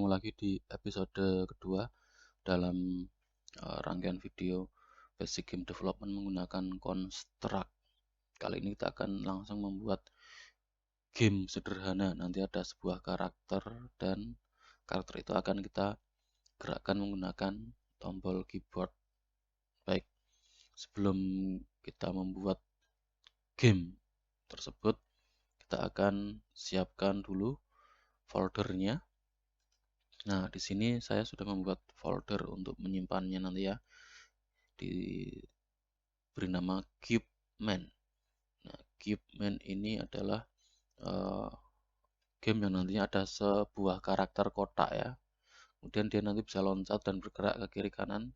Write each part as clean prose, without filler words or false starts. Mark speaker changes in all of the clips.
Speaker 1: Ketemu lagi di episode kedua dalam rangkaian video Basic Game Development menggunakan Construct. Kali ini kita akan langsung membuat game sederhana. Nanti ada sebuah karakter dan karakter itu akan kita gerakkan menggunakan tombol keyboard. Baik, sebelum kita membuat game tersebut, kita akan siapkan dulu foldernya. Nah, di sini saya sudah membuat folder untuk menyimpannya nanti ya. Diberi nama CubeMan. Nah, CubeMan ini adalah game yang nantinya ada sebuah karakter kotak ya. Kemudian dia nanti bisa loncat dan bergerak ke kiri kanan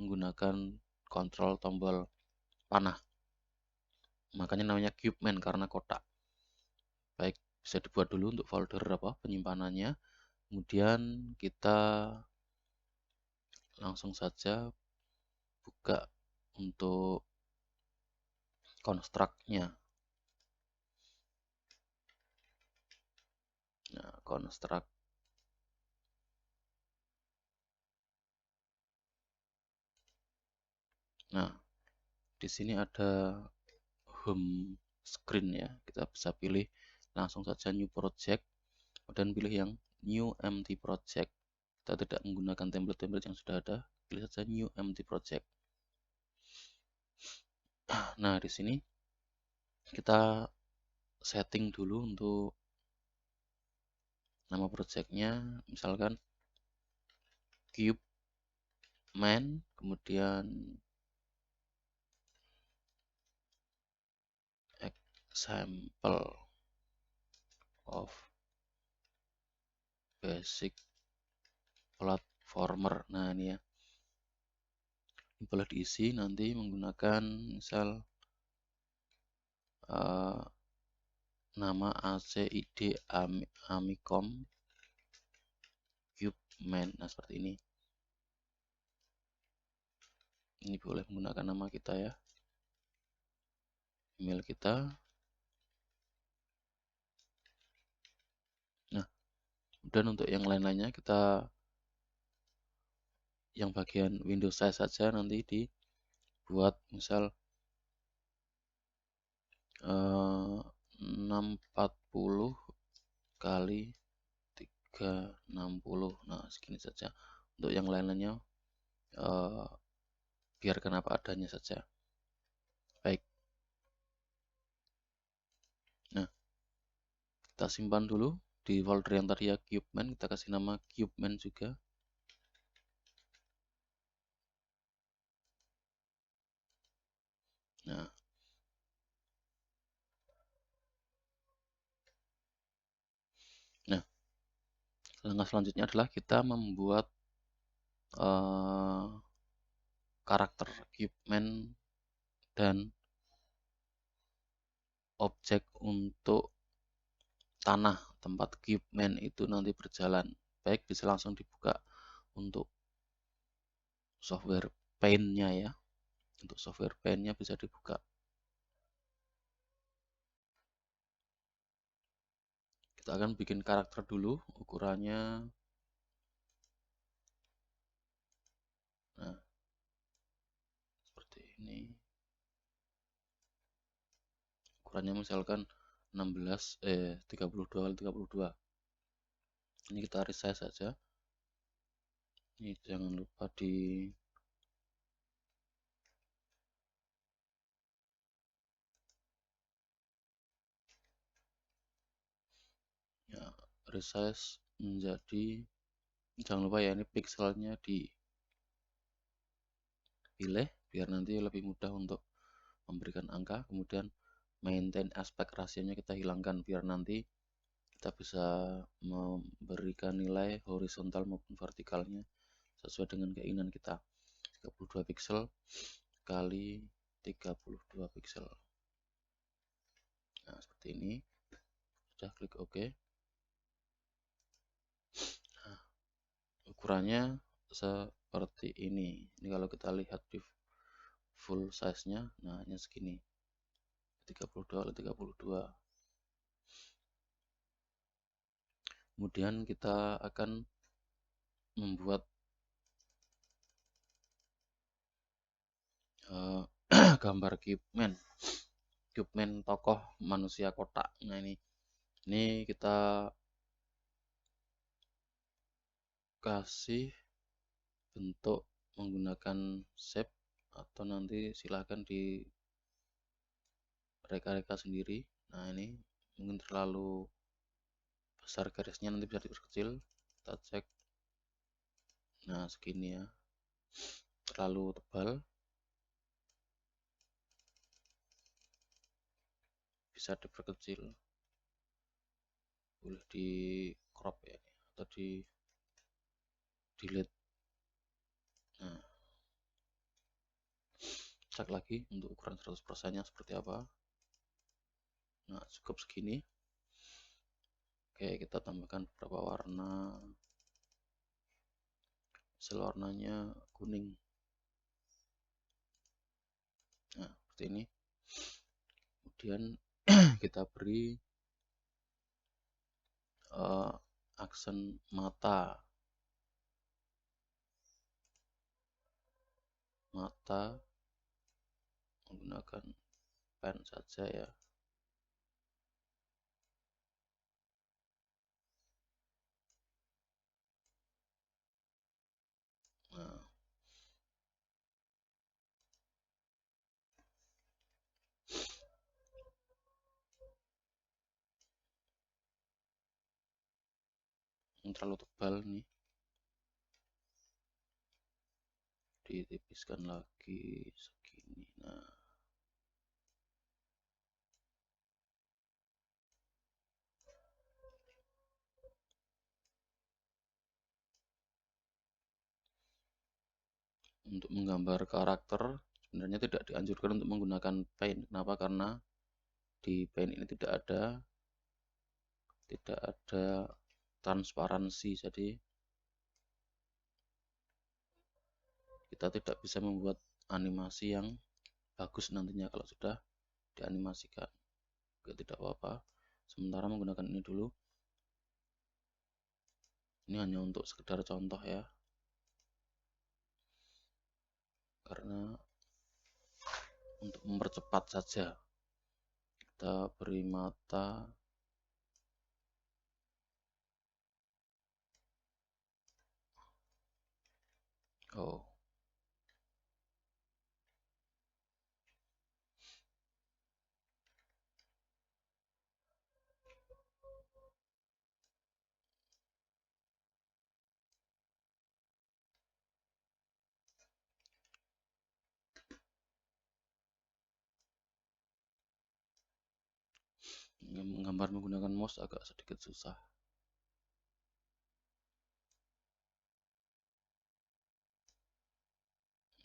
Speaker 1: menggunakan kontrol tombol panah. Makanya namanya CubeMan karena kotak. Baik, bisa dibuat dulu untuk folder penyimpanannya. Kemudian kita langsung saja buka untuk construct-nya. Nah, construct. Nah, di sini ada home screen ya. Kita bisa pilih langsung saja new project dan pilih yang new empty project. Kita tidak menggunakan template-template yang sudah ada, pilih saja new empty project. Nah, di sini kita setting dulu untuk nama projectnya, misalkan CubeMan, kemudian example of basic platformer. Nah, ini ya. Ini boleh diisi nanti menggunakan misal nama ACID Amicom CubeMan. Nah, seperti ini. Ini boleh menggunakan nama kita ya. Email kita. Nah, dan untuk yang lain-lainnya kita yang bagian Windows size saja nanti dibuat misal 640 kali 360. Nah, segini saja. Untuk yang lain-lainnya biarkan apa adanya saja. Baik. Nah, kita simpan dulu di folder yang tadi ya CubeMan. Kita kasih nama CubeMan juga. Nah, langkah selanjutnya adalah kita membuat karakter CubeMan dan objek untuk tanah tempat CubeMan itu nanti berjalan. Baik, bisa langsung dibuka untuk software Paint-nya ya. Untuk software Paint-nya bisa dibuka. Kita akan bikin karakter dulu, ukurannya. Nah, seperti ini. Ukurannya misalkan 32 kali 32. Ini kita resize saja. Ini jangan lupa di ya, resize menjadi, jangan lupa ya, ini pixelnya dipilih biar nanti lebih mudah untuk memberikan angka. Kemudian maintain aspect rasionya kita hilangkan biar nanti kita bisa memberikan nilai horizontal maupun vertikalnya sesuai dengan keinginan kita. 32 pixel kali 32 pixel. Nah, seperti ini. Sudah, klik OK. Nah, ukurannya seperti ini. Ini kalau kita lihat di full size-nya, nah ini segini. 32 kali 32. Kemudian kita akan membuat gambar cube man tokoh manusia kotak. Nah, ini kita kasih bentuk menggunakan shape, atau nanti silahkan di reka-reka sendiri. Nah, ini mungkin terlalu besar garisnya, nanti bisa diperkecil. Kita cek. Nah, segini ya. Terlalu tebal, bisa diperkecil, boleh di crop ya, atau di delete. Nah, cek lagi untuk ukuran 100% nya seperti apa. Nah, cukup segini. Oke, kita tambahkan beberapa warna. Hasil warnanya kuning. Nah, seperti ini. Kemudian kita beri aksen mata menggunakan pen saja ya. Nah, ini terlalu tebal nih, ditipiskan lagi segini. Nah, untuk menggambar karakter sebenarnya tidak dianjurkan untuk menggunakan paint. Kenapa? Karena di paint ini tidak ada transparansi, jadi kita tidak bisa membuat animasi yang bagus nantinya kalau sudah dianimasikan. Oke, tidak apa-apa, sementara menggunakan ini dulu. Ini hanya untuk sekedar contoh ya, karena untuk mempercepat saja. Kita beri mata. Oh, menggambar menggunakan mouse agak sedikit susah.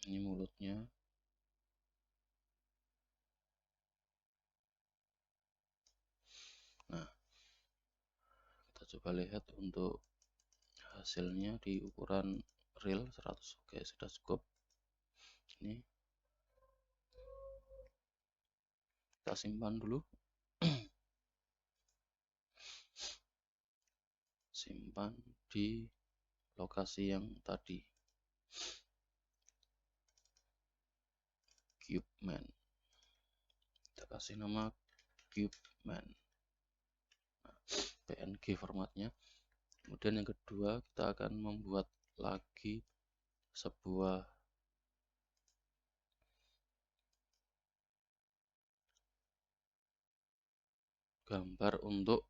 Speaker 1: Ini mulutnya. Nah, kita coba lihat untuk hasilnya di ukuran real 100. Oke, sudah cukup. Ini kita simpan dulu. Simpan di lokasi yang tadi, cube man. Kita kasih nama cube man. Nah, PNG formatnya. Kemudian yang kedua, kita akan membuat lagi sebuah gambar untuk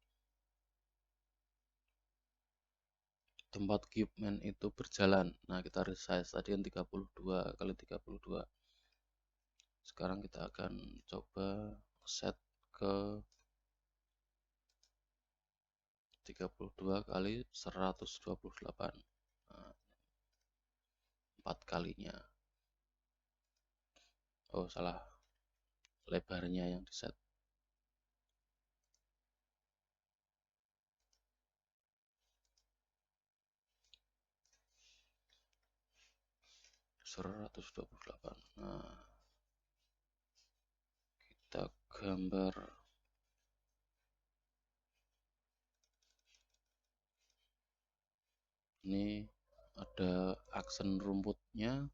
Speaker 1: tempat cube man itu berjalan. Nah, kita resize tadi kan 32 kali 32. Sekarang kita akan coba set ke 32 kali 128. Nah, 4 kalinya. Oh, salah, lebarnya yang di set. (128). Nah, kita gambar ini ada aksen rumputnya,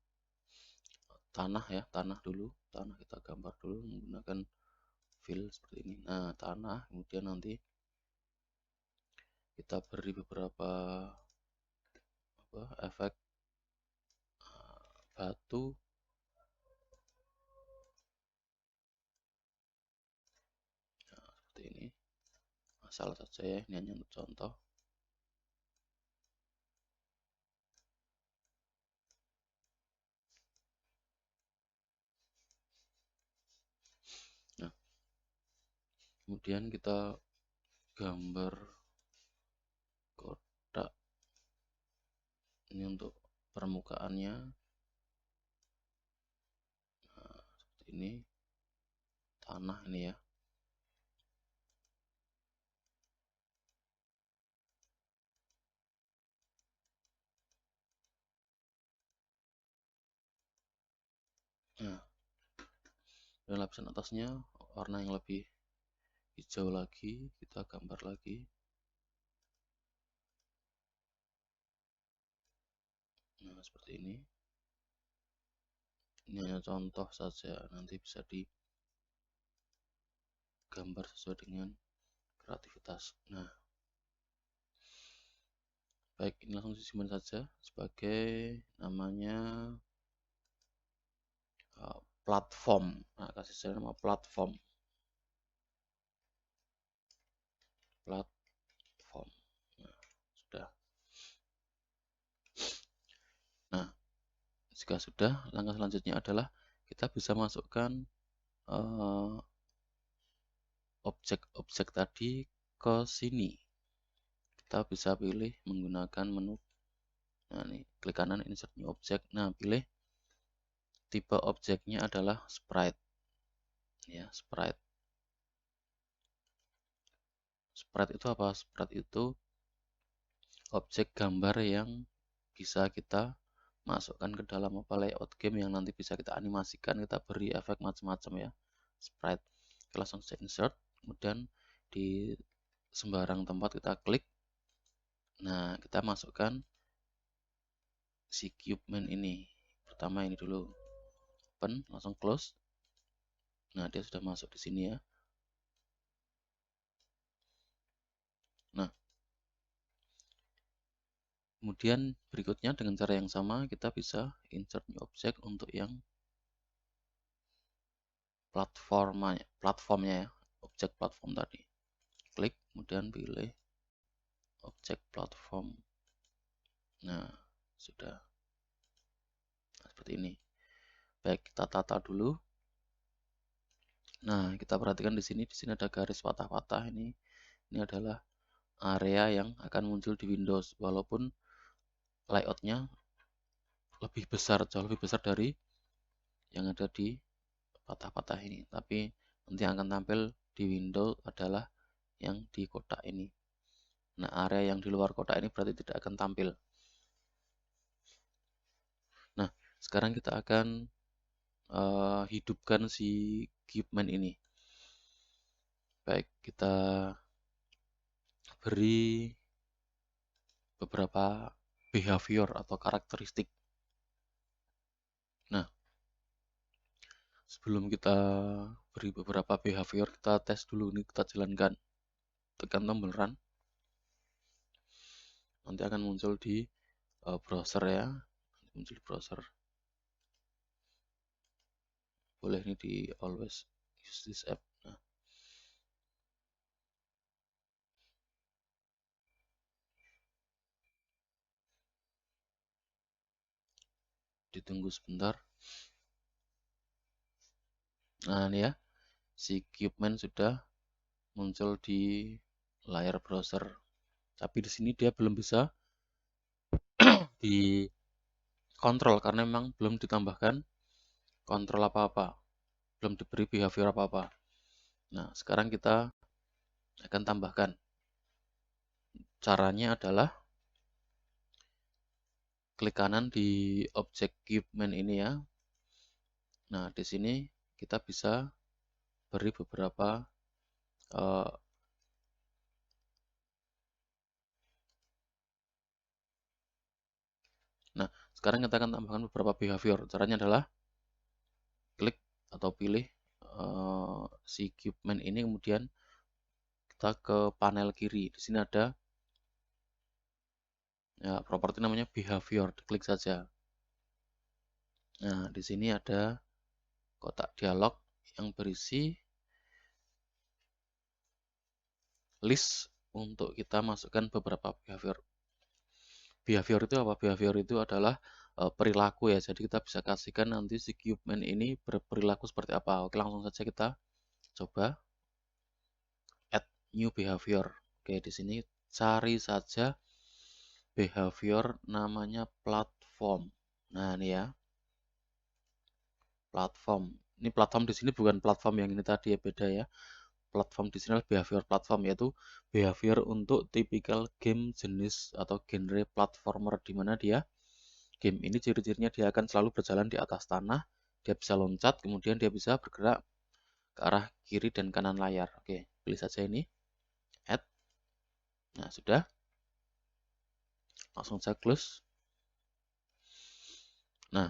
Speaker 1: tanah ya, tanah dulu, tanah kita gambar dulu menggunakan fill seperti ini. Nah, tanah, kemudian nanti kita beri beberapa efek batu. Nah, seperti ini. Asal saja ya, ini hanya untuk contoh. Nah, kemudian kita gambar kotak ini untuk permukaannya. Nah, seperti ini, tanah ini ya. Nah, dan lapisan atasnya warna yang lebih hijau lagi, kita gambar lagi. Nah, seperti ini. Ini hanya contoh saja, nanti bisa digambar sesuai dengan kreativitas. Nah, baik, ini langsung disimpan saja sebagai namanya platform. Nah, kasih saya nama platform. Platform. Nah, sudah. Nah, jika sudah, langkah selanjutnya adalah kita bisa masukkan objek-objek tadi ke sini. Kita bisa pilih menggunakan menu. Nah, ini klik kanan insert new object. Nah, pilih tipe objeknya adalah sprite. Ya, sprite. Sprite itu apa? Sprite itu objek gambar yang bisa kita masukkan ke dalam layout game yang nanti bisa kita animasikan, kita beri efek macam-macam ya. Sprite. Kita langsung saja insert, kemudian di sembarang tempat kita klik. Nah, kita masukkan si CubeMan ini. Pertama ini dulu. Open, langsung close. Nah, dia sudah masuk di sini ya. Nah, kemudian berikutnya dengan cara yang sama kita bisa insert new object untuk yang platformnya ya, objek platform tadi. Klik, kemudian pilih objek platform. Nah, sudah. Nah, seperti ini. Baik, kita tata dulu. Nah, kita perhatikan di sini ada garis patah-patah ini. Ini adalah area yang akan muncul di Windows, walaupun layoutnya lebih besar, jauh lebih besar dari yang ada di patah-patah ini. Tapi nanti yang akan tampil di Windows adalah yang di kotak ini. Nah, area yang di luar kotak ini berarti tidak akan tampil. Nah, sekarang kita akan hidupkan si CubeMan ini. Baik, kita beri beberapa behavior atau karakteristik. Nah, sebelum kita beri beberapa behavior, kita tes dulu nih, kita jalankan. Tekan tombol run. Nanti akan muncul di browser ya. Muncul di browser. Boleh ini di always use this app. Nah, ditunggu sebentar. Nah, ini ya. Si CubeMan sudah muncul di layar browser. Tapi di sini dia belum bisa dikontrol karena memang belum ditambahkan kontrol apa-apa. Belum diberi behavior apa-apa. Nah, sekarang kita akan tambahkan. Caranya adalah klik kanan di objek CubeMan ini ya. Nah, di sini kita bisa beri beberapa sekarang kita akan tambahkan beberapa behavior. Caranya adalah klik atau pilih si cube main ini, kemudian kita ke panel kiri. Di sini ada ya, properti namanya behavior, klik saja. Nah, di sini ada kotak dialog yang berisi list untuk kita masukkan beberapa behavior. Behavior itu apa? Behavior itu adalah perilaku ya. Jadi kita bisa kasihkan nanti si cube main ini berperilaku seperti apa. Oke, langsung saja kita coba add new behavior. Oke, di sini cari saja behavior namanya platform. Nah, ini ya. Platform. Ini platform di sini bukan platform yang ini tadi ya, beda ya. Platform di sini adalah behavior platform, yaitu behavior untuk tipikal game jenis atau genre platformer, di mana dia game ini ciri-cirinya dia akan selalu berjalan di atas tanah, dia bisa loncat, kemudian dia bisa bergerak ke arah kiri dan kanan layar. Oke, pilih saja ini, add. Nah, sudah. Langsung saya close. Nah,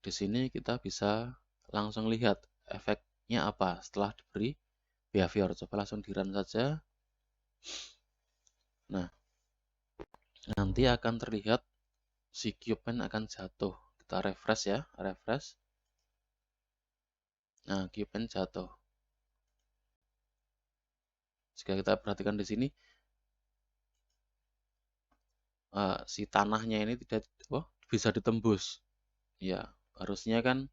Speaker 1: di sini kita bisa langsung lihat efeknya apa setelah diberi behavior. Coba langsung di run saja. Nah, nanti akan terlihat si cube pen akan jatuh. Kita refresh ya, refresh. Nah, cube pen jatuh. Jika kita perhatikan di sini, si tanahnya ini tidak bisa ditembus. Ya, harusnya kan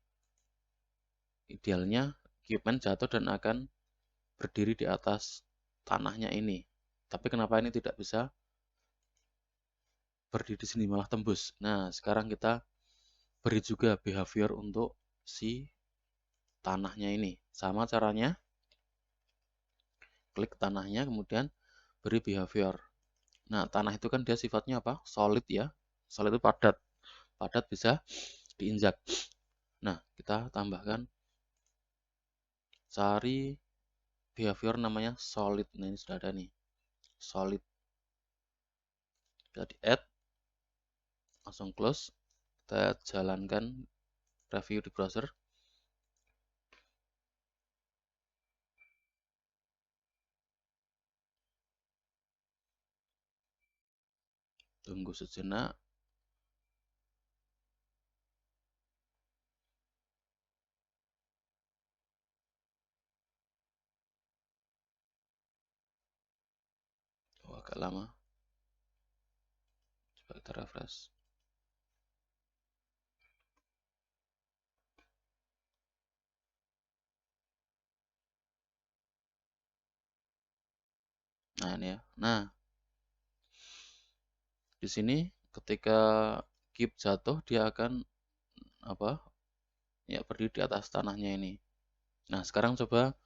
Speaker 1: idealnya cube pen jatuh dan akan berdiri di atas tanahnya ini. Tapi kenapa ini tidak bisa berdiri di sini, malah tembus? Nah, sekarang kita beri juga behavior untuk si tanahnya ini. Sama caranya, klik tanahnya, kemudian beri behavior. Nah, tanah itu kan dia sifatnya apa? Solid ya. Solid itu padat. Padat bisa diinjak. Nah, kita tambahkan cari behavior namanya solid. Nah, ini sudah ada nih. Solid. Kita di add. Langsung close. Kita jalankan review di browser. Tunggu sejenak. Oh, agak lama. Coba kita refresh. Nah, ini ya. Nah, di sini ketika cube jatuh, dia akan apa? Ya, berdiri di atas tanahnya ini. Nah, sekarang coba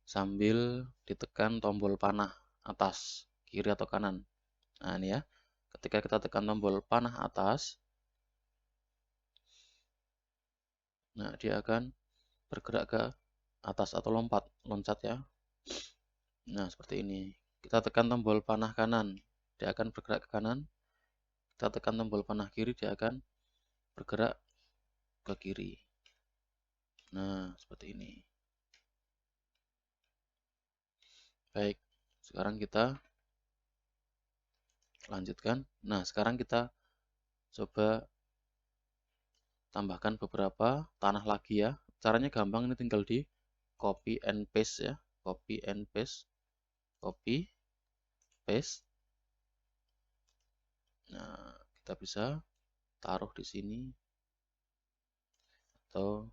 Speaker 1: sambil ditekan tombol panah atas, kiri atau kanan. Nah, ini ya. Ketika kita tekan tombol panah atas, nah dia akan bergerak ke atas atau loncat ya. Nah, seperti ini. Kita tekan tombol panah kanan, dia akan bergerak ke kanan. Kita tekan tombol panah kiri, dia akan bergerak ke kiri. Nah, seperti ini. Baik, sekarang kita lanjutkan. Nah, sekarang kita coba tambahkan beberapa tanah lagi ya. Caranya gampang, ini tinggal di copy and paste ya. Copy and paste. Copy, paste. Nah, kita bisa taruh di sini atau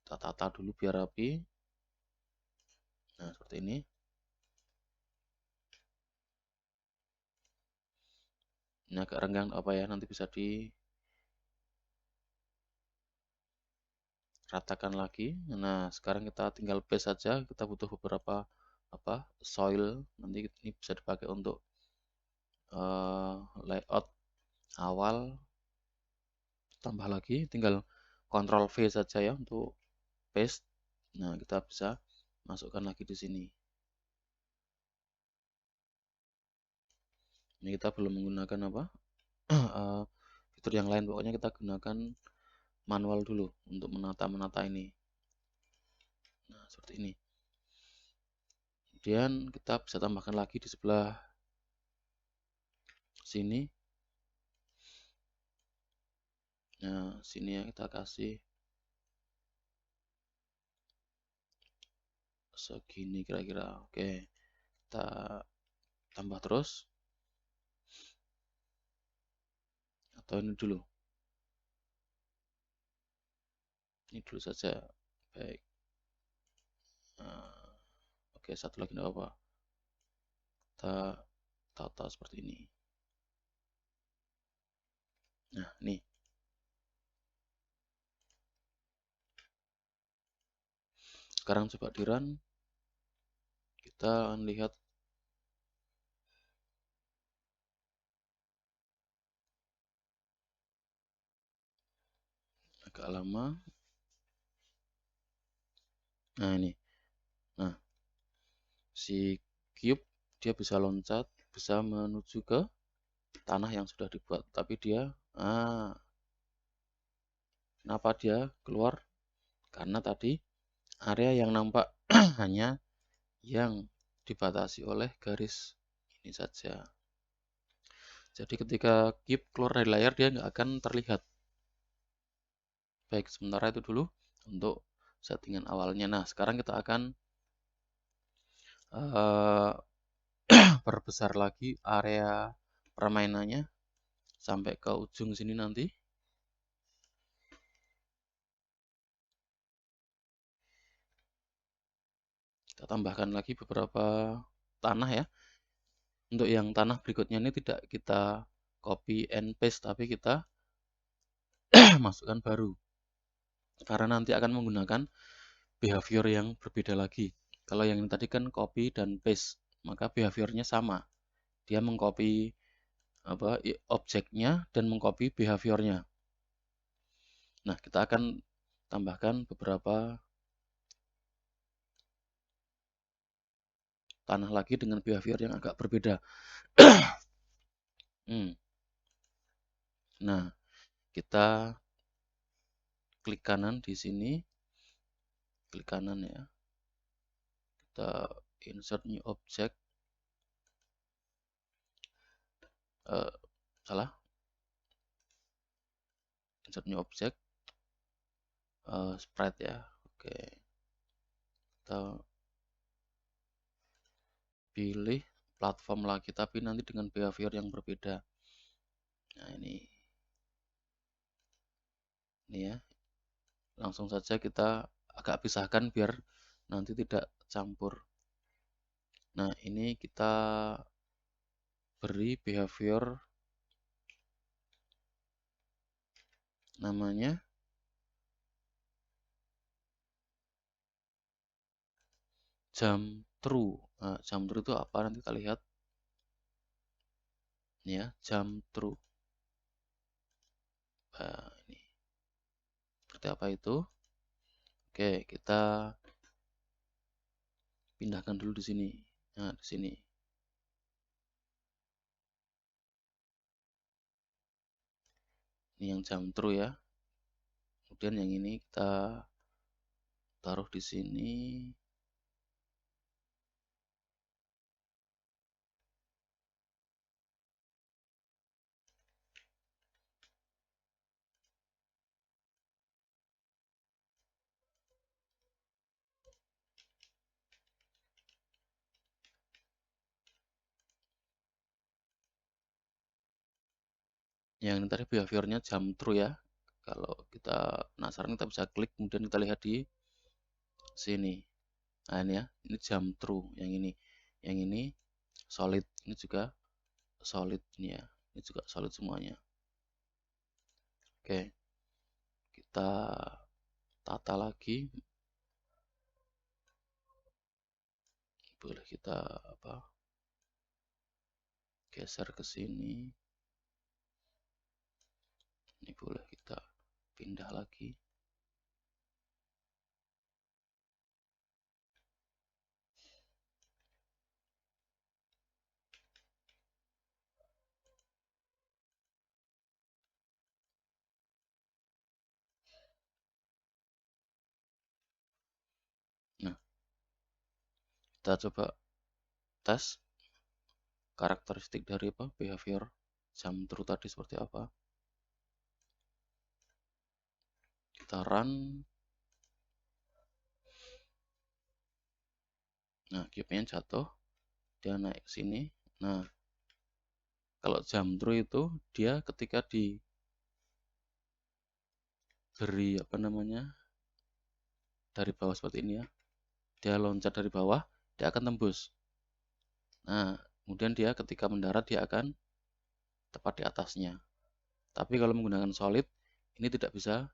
Speaker 1: kita tata dulu biar rapi. Nah, seperti ini. Ini agak renggang apa ya, nanti bisa diratakan lagi. Nah, sekarang kita tinggal paste saja. Kita butuh beberapa soil, nanti ini bisa dipakai untuk layout awal. Tambah lagi, tinggal Ctrl V saja ya untuk paste. Nah, kita bisa masukkan lagi di sini. Ini kita belum menggunakan fitur yang lain. Pokoknya kita gunakan manual dulu untuk menata ini. Nah, seperti ini. Kemudian kita bisa tambahkan lagi di sebelah sini. Nah, sini ya kita kasih segini kira-kira. Oke, kita tambah terus. Atau ini dulu. Ini dulu saja. Baik. Nah, oke, satu lagi tidak apa-apa. Kita tata seperti ini. Nah, ini. Sekarang coba di run. Kita akan lihat agak lama. Nah, ini. Nah, si cube dia bisa loncat, bisa menuju ke tanah yang sudah dibuat. Tapi dia, kenapa dia keluar? Karena tadi area yang nampak hanya yang dibatasi oleh garis ini saja. Jadi ketika cube keluar dari layar dia nggak akan terlihat. Baik, sementara itu dulu untuk settingan awalnya. Nah, sekarang kita akan perbesar lagi area permainannya sampai ke ujung sini nanti. Kita tambahkan lagi beberapa tanah ya. Untuk yang tanah berikutnya ini tidak kita copy and paste, tapi kita masukkan baru. Karena nanti akan menggunakan behavior yang berbeda lagi. Kalau yang ini tadi kan copy dan paste, maka behaviornya sama. Dia mengcopy objeknya dan mengcopy behaviornya. Nah, kita akan tambahkan beberapa tanah lagi dengan behavior yang agak berbeda. Nah, kita klik kanan di sini, klik kanan ya. Kita insert new object. Salah. Insert new object. Sprite ya. Oke. Kita pilih platform lagi, tapi nanti dengan behavior yang berbeda. Nah, ini ya. Langsung saja kita agak pisahkan biar nanti tidak campur. Nah, ini kita beri behavior namanya jam true. Nah, jam true itu apa? Nanti kita lihat. Ya, jam true. Nah, ini seperti apa itu? Oke, kita pindahkan dulu di sini. Nah, di sini. Ini yang jam true ya. Kemudian yang ini kita taruh di sini. Yang ini tadi behaviornya jam true ya. Kalau kita penasaran kita bisa klik kemudian kita lihat di sini. Nah, ini ya, ini jam true yang ini. Yang ini solid, ini juga solid ini ya. Ini juga solid semuanya. Oke. Kita tata lagi. Boleh kita geser ke sini. Ini boleh kita pindah lagi. Kita coba tes karakteristik dari behavior jam true tadi seperti apa. Kita run. Nah, cube-nya jatuh, dia naik ke sini. Nah, kalau jam true itu dia ketika diberi dari bawah seperti ini ya, dia loncat dari bawah, dia akan tembus. Nah, kemudian dia ketika mendarat dia akan tepat di atasnya. Tapi kalau menggunakan solid, ini tidak bisa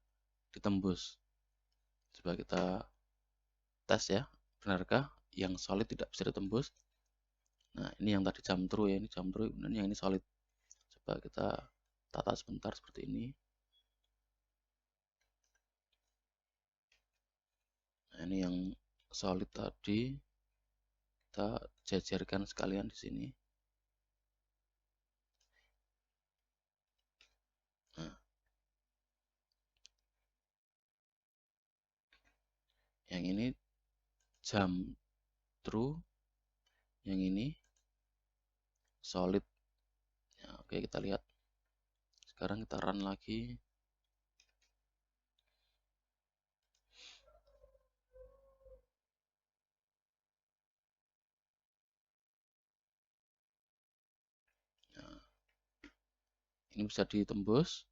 Speaker 1: ditembus. Coba kita tes ya, benarkah yang solid tidak bisa ditembus? Nah, ini yang tadi jam true ya, ini jam true, kemudian yang ini solid. Coba kita tata sebentar seperti ini. Nah, ini yang solid tadi kita jajarkan sekalian di sini. Nah, yang ini jam true, yang ini solid. Ya, oke, kita lihat. Sekarang kita run lagi. Nah, ini bisa ditembus.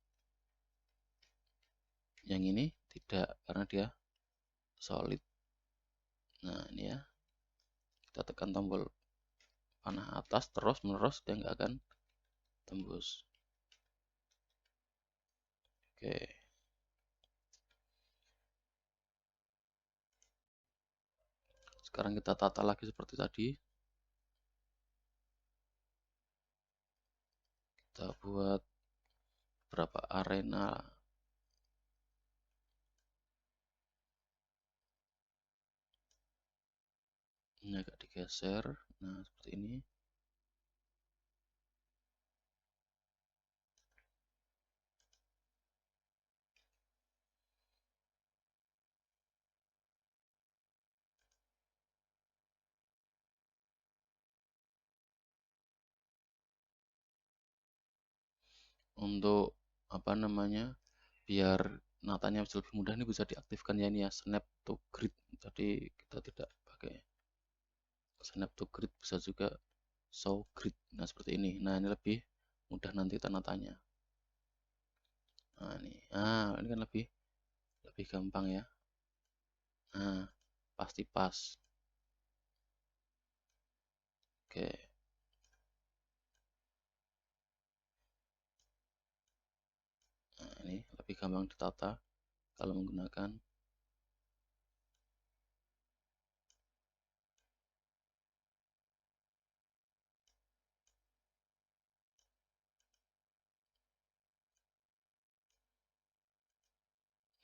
Speaker 1: Yang ini tidak karena dia solid. Nah, ini ya. Kita tekan tombol panah atas terus menerus, dia nggak akan tembus. Oke. Sekarang kita tata lagi seperti tadi. Kita buat beberapa arena. Ini agak digeser. Nah, seperti ini. Untuk biar natanya bisa lebih mudah, ini bisa diaktifkan ya, ini ya, snap to grid. Jadi kita tidak pakai snap to grid, bisa juga show grid. Nah, seperti ini. Nah, ini lebih mudah nanti natanya. Nah, ini kan lebih gampang ya. Nah, pasti pas. Oke. Nah, ini lebih gampang ditata kalau menggunakan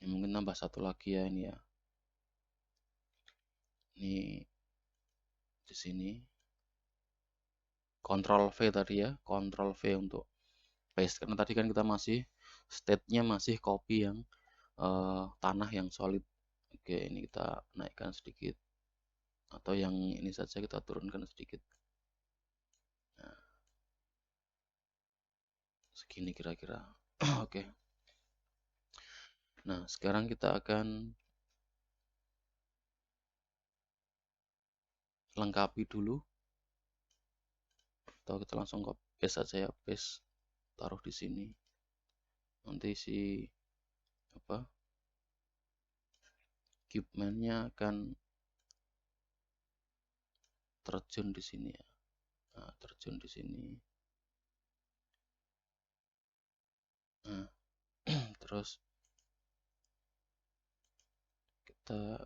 Speaker 1: ini. Mungkin tambah satu lagi ya, ini ya. Ini di sini Ctrl V tadi ya, Ctrl V untuk paste, karena tadi kan kita masih state-nya masih copy yang tanah yang solid. Oke, ini kita naikkan sedikit, atau yang ini saja kita turunkan sedikit. Nah, segini kira-kira. Oke. Nah, sekarang kita akan lengkapi dulu, atau kita langsung paste saja ya, paste, taruh di sini. Nanti si cube man-nya akan terjun di sini ya. Nah, terjun di sini. Nah, terus kita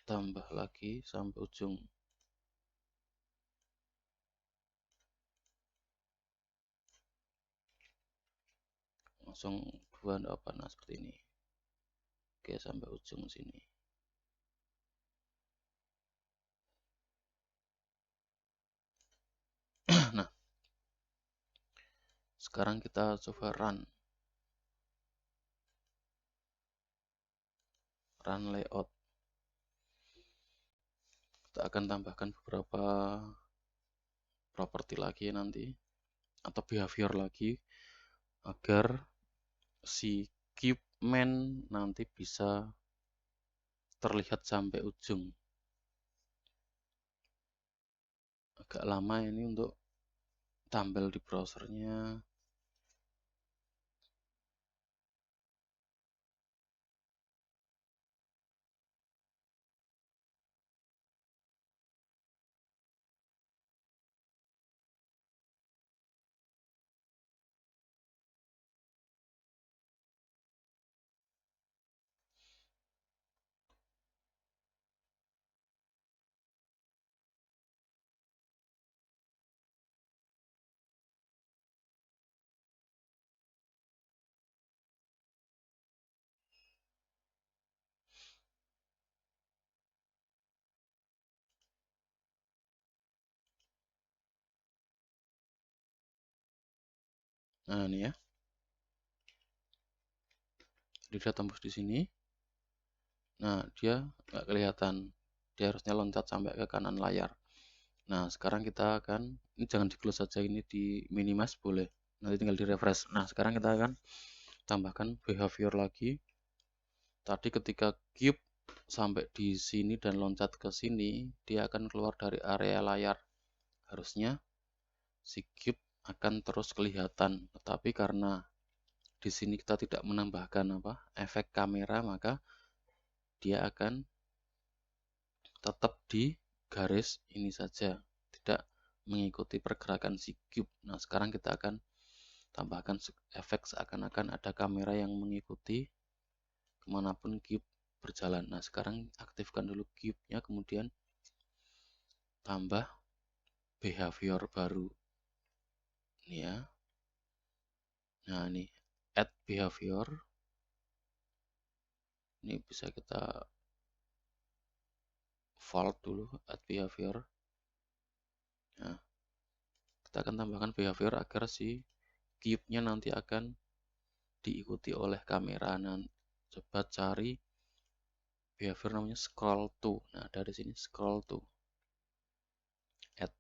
Speaker 1: tambah lagi sampai ujung. Langsung dua nah seperti ini. Oke, sampai ujung sini. Nah, sekarang kita coba run layout. Kita akan tambahkan beberapa properti lagi nanti, atau behavior lagi, agar si cube main nanti bisa terlihat sampai ujung. Agak lama ini untuk tampil di browsernya. Nah ini ya, dia tembus di sini. Nah dia nggak kelihatan, dia harusnya loncat sampai ke kanan layar. Nah sekarang kita akan, ini jangan di close saja, ini di minimize boleh, nanti tinggal di refresh. Nah sekarang kita akan tambahkan behavior lagi. Tadi ketika cube sampai di sini dan loncat ke sini, dia akan keluar dari area layar. Harusnya si cube akan terus kelihatan, tetapi karena di sini kita tidak menambahkan efek kamera, maka dia akan tetap di garis ini saja, tidak mengikuti pergerakan si cube. Nah sekarang kita akan tambahkan efek seakan-akan ada kamera yang mengikuti kemanapun cube berjalan. Nah sekarang aktifkan dulu cube-nya, kemudian tambah behavior baru ini ya. Nah ini add behavior, ini bisa kita vault dulu, add behavior. Nah kita akan tambahkan behavior agar si cube-nya nanti akan diikuti oleh kamera. Nah coba cari behavior namanya scroll to. Nah dari sini scroll to, add.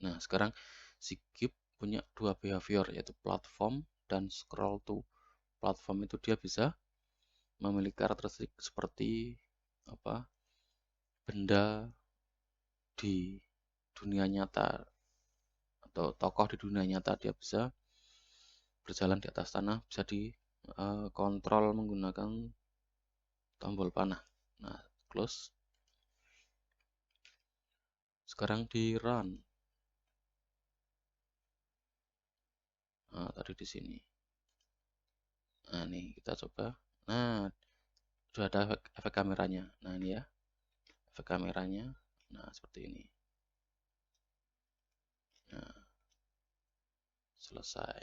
Speaker 1: Nah sekarang si cube punya dua behavior, yaitu platform dan scroll to. Platform itu dia bisa memiliki karakteristik seperti benda di dunia nyata atau tokoh di dunia nyata. Dia bisa berjalan di atas tanah, bisa dikontrol menggunakan tombol panah. Nah close. Sekarang di run. Nah tadi di sini. Nah nih kita coba. Nah sudah ada efek kameranya. Nah ini ya, efek kameranya. Nah seperti ini. Nah selesai.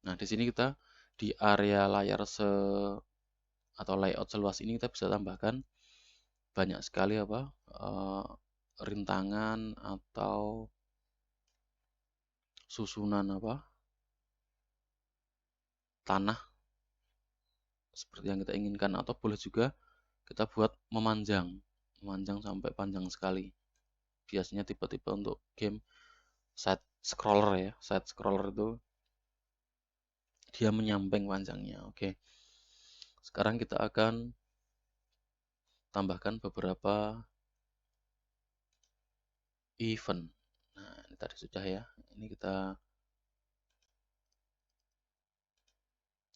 Speaker 1: Nah di sini kita di area layar atau layout seluas ini kita bisa tambahkan banyak sekali rintangan atau susunan tanah seperti yang kita inginkan, atau boleh juga kita buat memanjang sampai panjang sekali. Biasanya tipe-tipe untuk game side scroller ya, side scroller itu dia menyamping panjangnya. Oke, sekarang kita akan tambahkan beberapa event. Nah ini tadi sudah ya, ini kita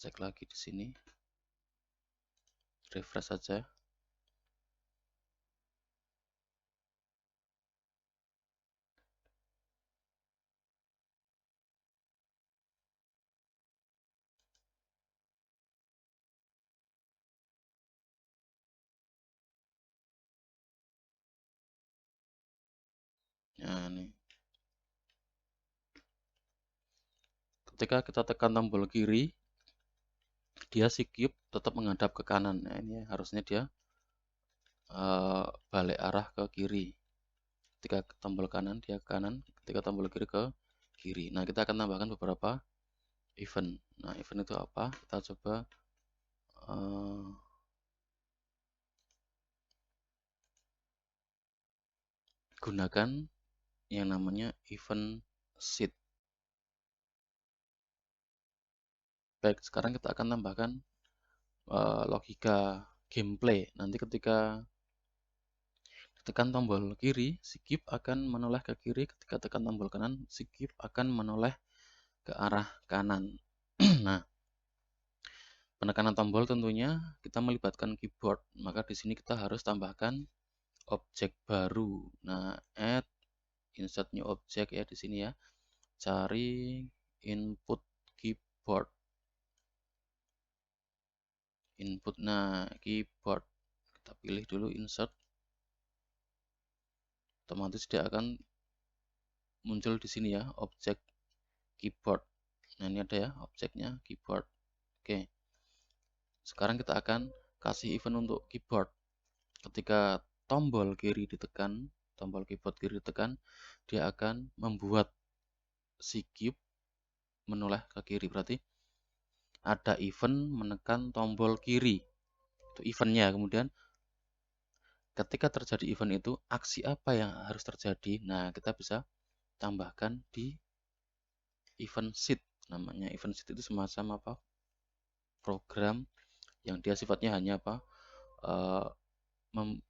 Speaker 1: cek lagi di sini, refresh saja. Nah ini ketika kita tekan tombol kiri, dia si cube tetap menghadap ke kanan. Nah ini harusnya dia balik arah ke kiri. Ketika tombol kanan dia ke kanan, ketika tombol kiri ke kiri. Nah kita akan tambahkan beberapa event. Nah event itu apa? Kita coba gunakan yang namanya event sheet. Baik, sekarang kita akan tambahkan logika gameplay. Nanti ketika tekan tombol kiri, skip akan menoleh ke kiri. Ketika tekan tombol kanan, skip akan menoleh ke arah kanan. Nah, penekanan tombol tentunya kita melibatkan keyboard. Maka di sini kita harus tambahkan objek baru. Nah, add insert new object ya di sini ya. Cari input keyboard. Input, nah keyboard. Kita pilih dulu insert. Otomatis dia akan muncul di sini ya, objek keyboard. Nah, ini ada ya objeknya keyboard. Oke. Sekarang kita akan kasih event untuk keyboard. Ketika tombol kiri ditekan, tombol keyboard kiri ditekan, dia akan membuat si cube menoleh ke kiri. Berarti ada event menekan tombol kiri. Itu eventnya. Kemudian ketika terjadi event itu, aksi apa yang harus terjadi? Nah, kita bisa tambahkan di event sheet. Namanya event sheet itu semacam apa? Program yang dia sifatnya hanya apa?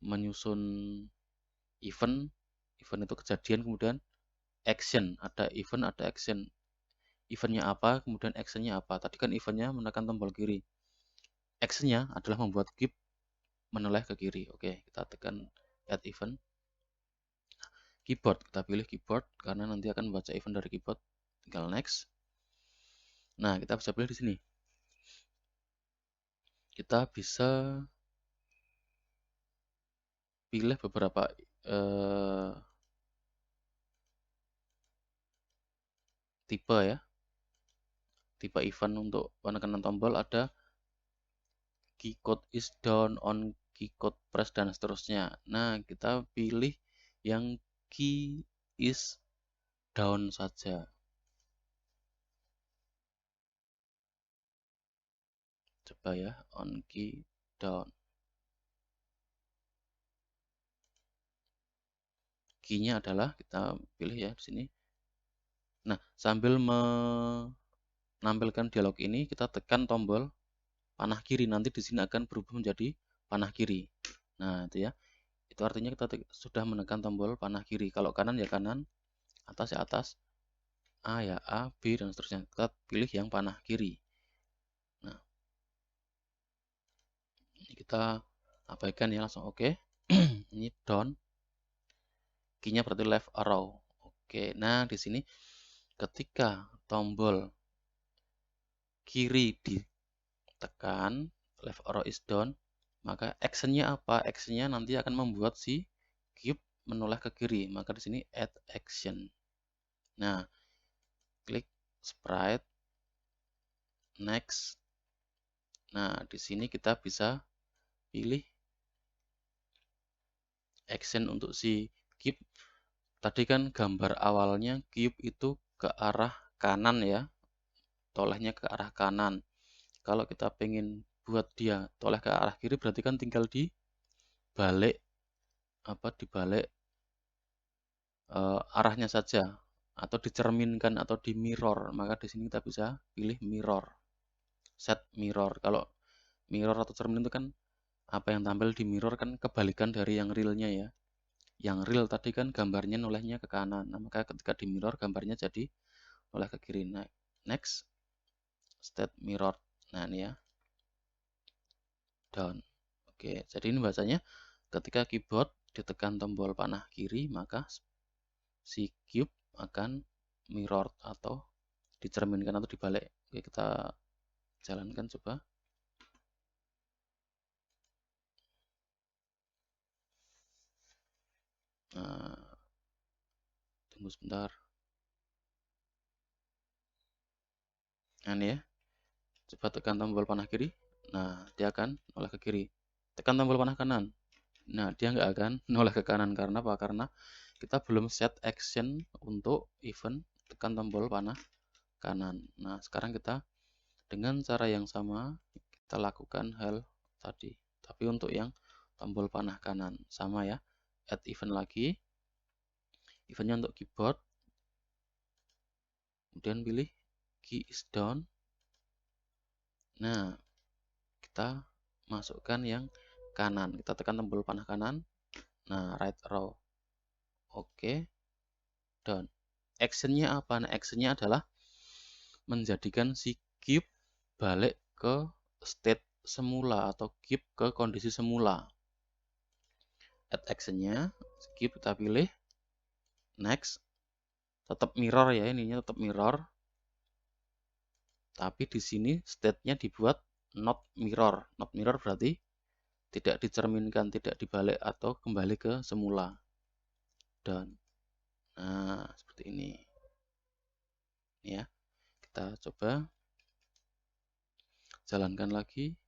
Speaker 1: Menyusun event itu kejadian, kemudian action, ada event, ada action. Eventnya apa, kemudian actionnya apa. Tadi kan eventnya menekan tombol kiri. Actionnya adalah membuat cube menoleh ke kiri. Oke, kita tekan add event. Keyboard, kita pilih keyboard karena nanti akan membaca event dari keyboard. Tinggal next. Nah, kita bisa pilih di sini. Kita bisa pilih beberapa tipe ya. Tipe event untuk penekanan tombol ada key code is down, on key code press, dan seterusnya. Nah, kita pilih yang key is down saja. Coba ya, on key down. Key-nya adalah kita pilih ya di sini. Nah, sambil menampilkan dialog ini, kita tekan tombol panah kiri. Nanti di sini akan berubah menjadi panah kiri. Nah, itu ya. Itu artinya kita sudah menekan tombol panah kiri. Kalau kanan ya kanan, atas ya atas, A ya A, B, dan seterusnya. Kita pilih yang panah kiri. Nah, ini kita abaikan ya, langsung oke. Ini down. Key-nya berarti left arrow. Oke, nah di sini ketika tombol kiri ditekan, left arrow is down, maka actionnya apa? Actionnya nanti akan membuat si cube menoleh ke kiri. Maka di sini add action. Nah, klik sprite, next. Nah, di sini kita bisa pilih action untuk si cube. Tadi kan gambar awalnya cube itu ke arah kanan ya, tolehnya ke arah kanan. Kalau kita pengen buat dia toleh ke arah kiri, berarti kan tinggal dibalik dibalik arahnya saja, atau dicerminkan atau di mirror. Maka di sini kita bisa pilih mirror, set mirror. Kalau mirror atau cermin itu kan apa yang tampil di mirror kan kebalikan dari yang realnya ya. Yang real tadi kan gambarnya nolehnya ke kanan. Nah, maka ketika di mirror gambarnya jadi noleh ke kiri. Nah, next, state mirror. Nah, ini ya, down. Oke, jadi ini bahasanya ketika keyboard ditekan tombol panah kiri, maka si cube akan mirror atau dicerminkan atau dibalik. Oke, kita jalankan coba. Nah, tunggu sebentar. Nah, ini ya. Coba tekan tombol panah kiri. Nah, dia akan noleh ke kiri. Tekan tombol panah kanan. Nah, dia nggak akan noleh ke kanan. Karena apa? Karena kita belum set action untuk event tekan tombol panah kanan. Nah, sekarang kita dengan cara yang sama kita lakukan hal tadi. Tapi untuk yang tombol panah kanan sama ya. Add event lagi. eventnya untuk keyboard, kemudian pilih key is down. Nah, kita masukkan yang kanan, kita tekan tombol panah kanan. Nah, right arrow, oke, down. Actionnya apa? Nah, actionnya adalah menjadikan si cube balik ke state semula atau cube ke kondisi semula. Add actionnya, skip kita pilih, next, tetap mirror ya, ininya tetap mirror, tapi di sini state-nya dibuat not mirror. Not mirror berarti tidak dicerminkan, tidak dibalik atau kembali ke semula. Dan nah, seperti ini. Ya, kita coba jalankan lagi.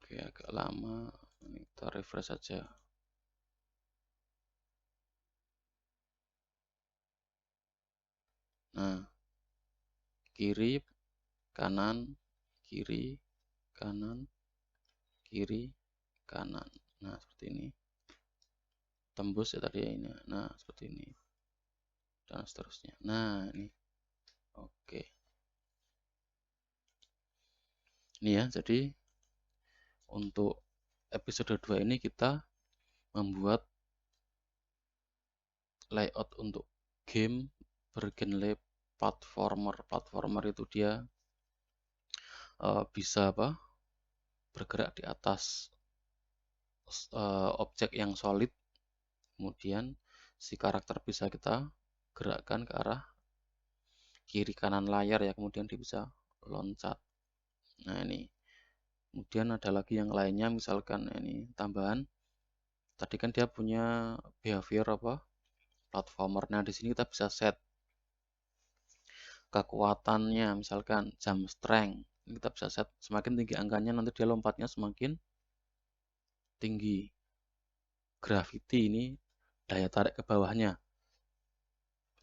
Speaker 1: Oke, agak lama. Ini kita refresh saja. Nah, kiri, kanan, kiri, kanan, kiri, kanan. Nah, seperti ini. Tembus ya tadi ya ini. Nah, seperti ini. Dan seterusnya. Nah, ini. Oke. Ini ya, jadi untuk episode 2 ini kita membuat layout untuk game bergenre platformer. Platformer itu dia bisa apa? Bergerak di atas objek yang solid. Kemudian si karakter bisa kita gerakkan ke arah kiri kanan layar ya, kemudian dia bisa loncat. Nah, ini. Kemudian ada lagi yang lainnya, misalkan ini tambahan. Tadi kan dia punya behavior apa? Platformer. Nah, di sini kita bisa set kekuatannya, misalkan jump strength. Ini kita bisa set semakin tinggi angkanya nanti dia lompatnya semakin tinggi. Gravity ini daya tarik ke bawahnya.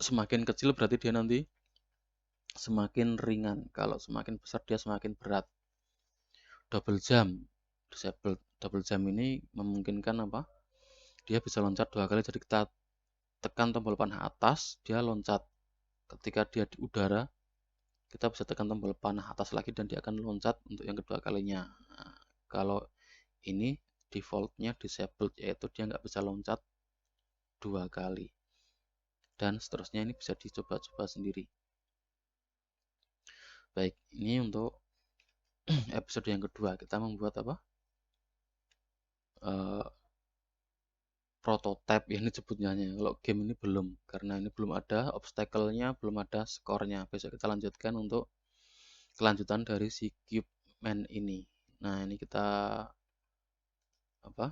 Speaker 1: Semakin kecil berarti dia nanti semakin ringan. Kalau semakin besar dia semakin berat. Double jump, disable double jump ini memungkinkan apa? Dia bisa loncat 2 kali. Jadi kita tekan tombol panah atas, dia loncat. Ketika dia di udara, kita bisa tekan tombol panah atas lagi dan dia akan loncat untuk yang kedua kalinya. Nah, kalau ini defaultnya disabled, yaitu dia nggak bisa loncat 2 kali. Dan seterusnya ini bisa dicoba-coba sendiri. Baik, ini untuk episode yang kedua. Kita membuat apa? Prototype ya ini sebutnya. Kalau game ini belum, karena ini belum ada obstacle-nya, belum ada skornya. Besok kita lanjutkan untuk kelanjutan dari si Cube Man ini. Nah, ini kita apa?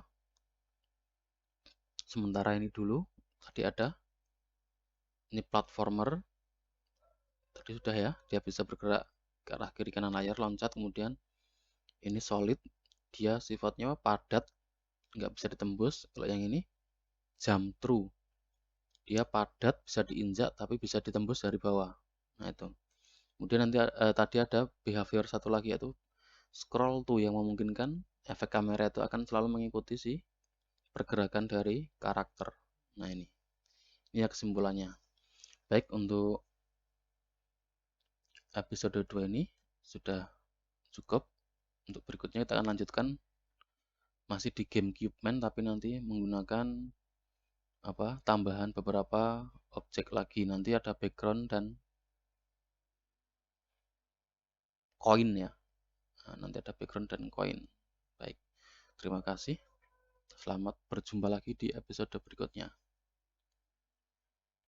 Speaker 1: Sementara ini dulu. Tadi ada ini platformer. Tadi sudah ya, dia bisa bergerak ke arah kiri kanan layar, loncat, kemudian ini solid, dia sifatnya padat, nggak bisa ditembus. Kalau yang ini jump through, dia padat, bisa diinjak tapi bisa ditembus dari bawah. Nah, itu. Kemudian nanti tadi ada behavior satu lagi, yaitu scroll to, yang memungkinkan efek kamera itu akan selalu mengikuti si pergerakan dari karakter. Nah, ini ya kesimpulannya. Baik, untuk episode 2 ini sudah cukup. Untuk berikutnya kita akan lanjutkan masih di game Cube Man, tapi nanti menggunakan apa? Tambahan beberapa objek lagi. Nanti ada background dan koin ya. Nah, nanti ada background dan koin. Baik, terima kasih. Selamat berjumpa lagi di episode berikutnya.